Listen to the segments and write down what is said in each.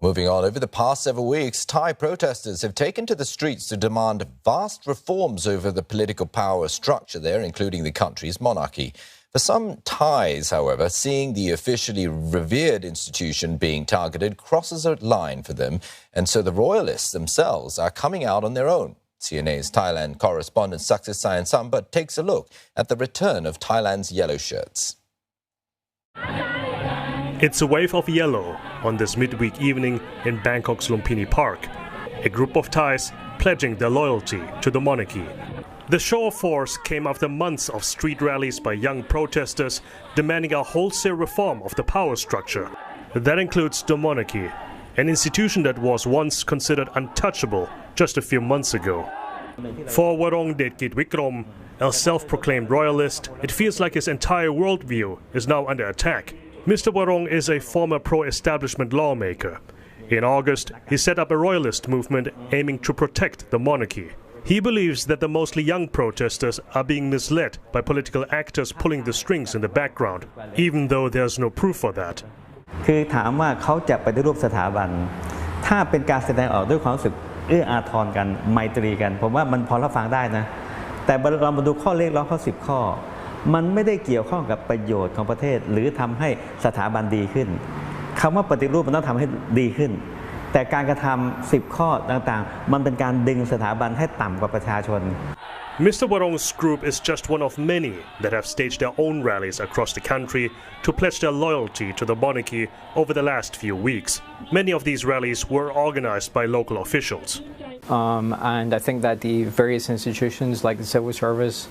Moving on, over the past several weeks, Thai protesters have taken to the streets to demand vast reforms over the political power structure there, including the country's monarchy. For some Thais, however, seeing the officially revered institution being targeted crosses a line for them, and so the Royalists themselves are coming out on their own. CNA's Thailand correspondent Success Sayan Sambat takes a look at the return of Thailand's yellow shirts. It's a wave of yellow on this midweek evening in Bangkok's Lumpini Park. A group of Thais pledging their loyalty to the monarchy. The show of force came after months of street rallies by young protesters demanding a wholesale reform of the power structure. That includes the monarchy, an institution that was once considered untouchable just a few months ago. For Warong Detkit Wikrom, a self-proclaimed royalist, it feels like his entire worldview is now under attack. Mr. Warong is a former pro-establishment lawmaker. In August, he set up a royalist movement aiming to protect the monarchy. He believes that the mostly young protesters are being misled by political actors pulling the strings in the background, even though there's no proof for that. คือถามว่าเขาจะปฏิรูปสถาบันถ้าเป็นการแสดงออกด้วยความรู้สึกเอื้ออาทรกันไมตรีกันผมว่ามันพอรับฟังได้นะแต่เรามาดูข้อเรียกร้องเขา10 ข้อมันไม่ได้เกี่ยวข้องกับประโยชน์ของประเทศหรือทำให้สถาบันดีขึ้นคำว่าปฏิรูปมันต้องทำให้ดีขึ้นแต่การกระทำ10 ข้อต่างๆมันเป็นการดึงสถาบันให้ต่ำกว่าประชาชน Mr. Warong's group is just one of many that have staged their own rallies across the country to pledge their loyalty to the monarchy over the last few weeks. Many of these rallies were organized by local officials. And I think that the various institutions like the civil service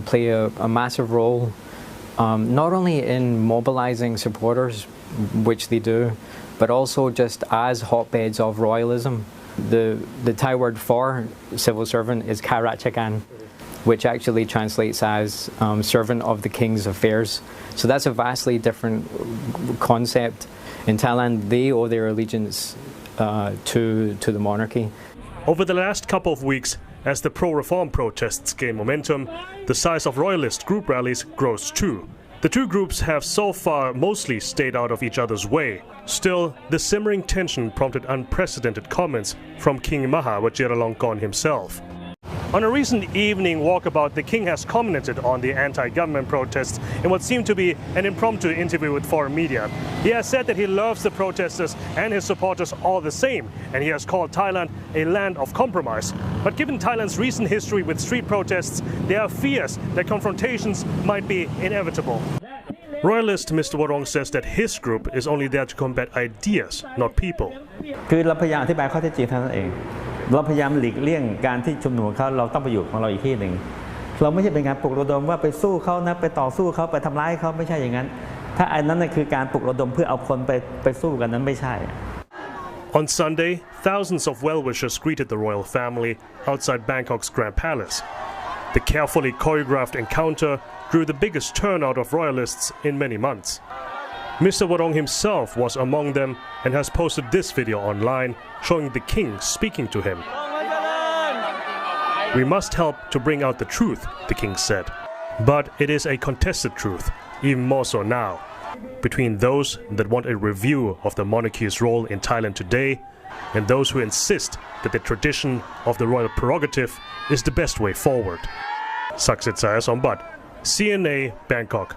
play a massive role, not only in mobilizing supporters, which they do, but also just as hotbeds of royalism. The Thai word for civil servant is Karachakan, which actually translates as servant of the king's affairs. So that's a vastly different concept. In Thailand, they owe their allegiance to the monarchy. Over the last couple of weeks, as the pro-reform protests gain momentum, the size of royalist group rallies grows too. The two groups have so far mostly stayed out of each other's way. Still, the simmering tension prompted unprecedented comments from King Maha Vajiralongkorn himself. On a recent evening walkabout, the king has commented on the anti-government protests in what seemed to be an impromptu interview with foreign media. He has said that he loves the protesters and his supporters all the same, and he has called Thailand a land of compromise. But given Thailand's recent history with street protests, there are fears that confrontations might be inevitable. Royalist Mr. Warong says that his group is only there to combat ideas, not people. คือเราพยายามอธิบายข้อเท็จจริงเท่านั้นเองเราพยายามหลีกเลี่ยงการที่ชุมนุมของเขาเราต้องไปอยู่ของเราอีกที่หนึ่งเราไม่ใช่เป็นการปลุกระดมว่าไปสู้เขานะไปต่อสู้เขาไปทำร้ายเขาไม่ใช่อย่างนั้นถ้าอันนั้นคือการปลุกระดมเพื่อเอาคนไปสู้กันนั้นไม่ใช่ On Sunday, thousands of well-wishers greeted the royal family outside Bangkok's Grand Palace. The carefully choreographed encounter drew the biggest turnout of royalists in many months. Mr. Warong himself was among them and has posted this video online showing the king speaking to him. We must help to bring out the truth, the king said. But it is a contested truth, even more so now, between those that want a review of the monarchy's role in Thailand today and those who insist that the tradition of the royal prerogative is the best way forward. Saksit Saya Sombat, CNA, Bangkok.